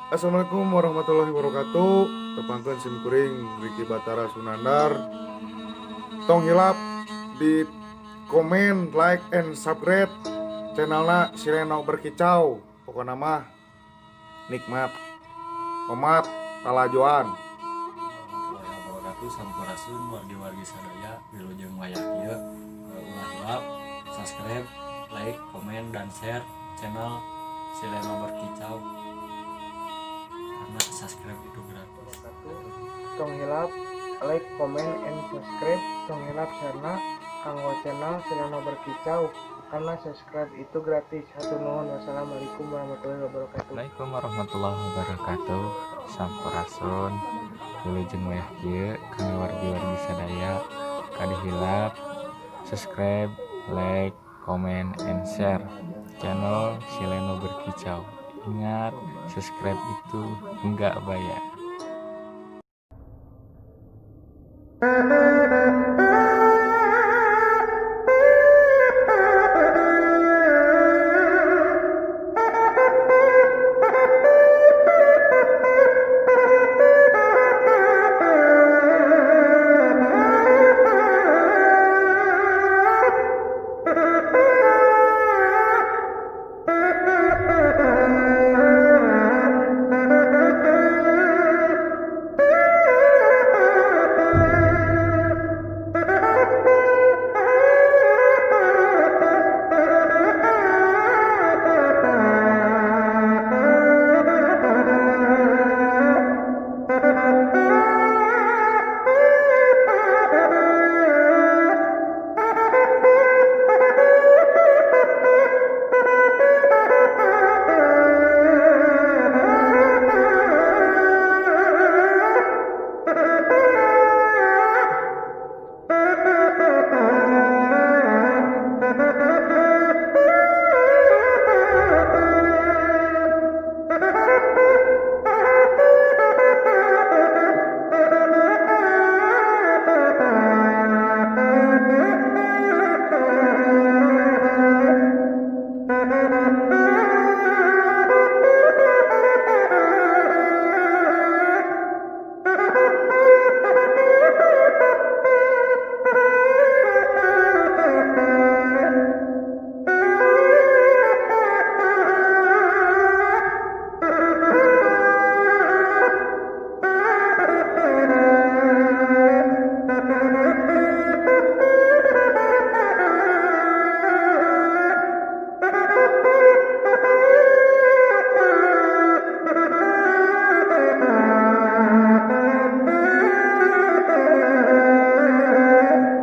Assalamualaikum warahmatullahi wabarakatuh. Tepangkeun sim kuring Riki Batara Sunandar. Tong hilap di komen, like, and subscribe channelna Sireno Berkicau. Pokoknya mah nikmat, omat, talajoan. Warahmatullahi wabarakatuh. Sampurasun wargi-wargi sadaya wilujeng wayah ieu ulah hilap subscribe, like, komen, dan share channel Sileno Berkicau karena subscribe itu gratis. Tong hilap like, comment, and subscribe tong hilap sarana kanggo channel Sileno Berkicau karena subscribe itu gratis. Hatur nuhun. Wassalamualaikum warahmatullahi wabarakatuh. Assalamualaikum warahmatullahi wabarakatuh. Sampurasun wilujeng wayah ieu kangge wargi-wargi sadaya kadihilap subscribe, like, comment, and share channel Sileno Berkicau. Ingat, subscribe itu enggak bayar.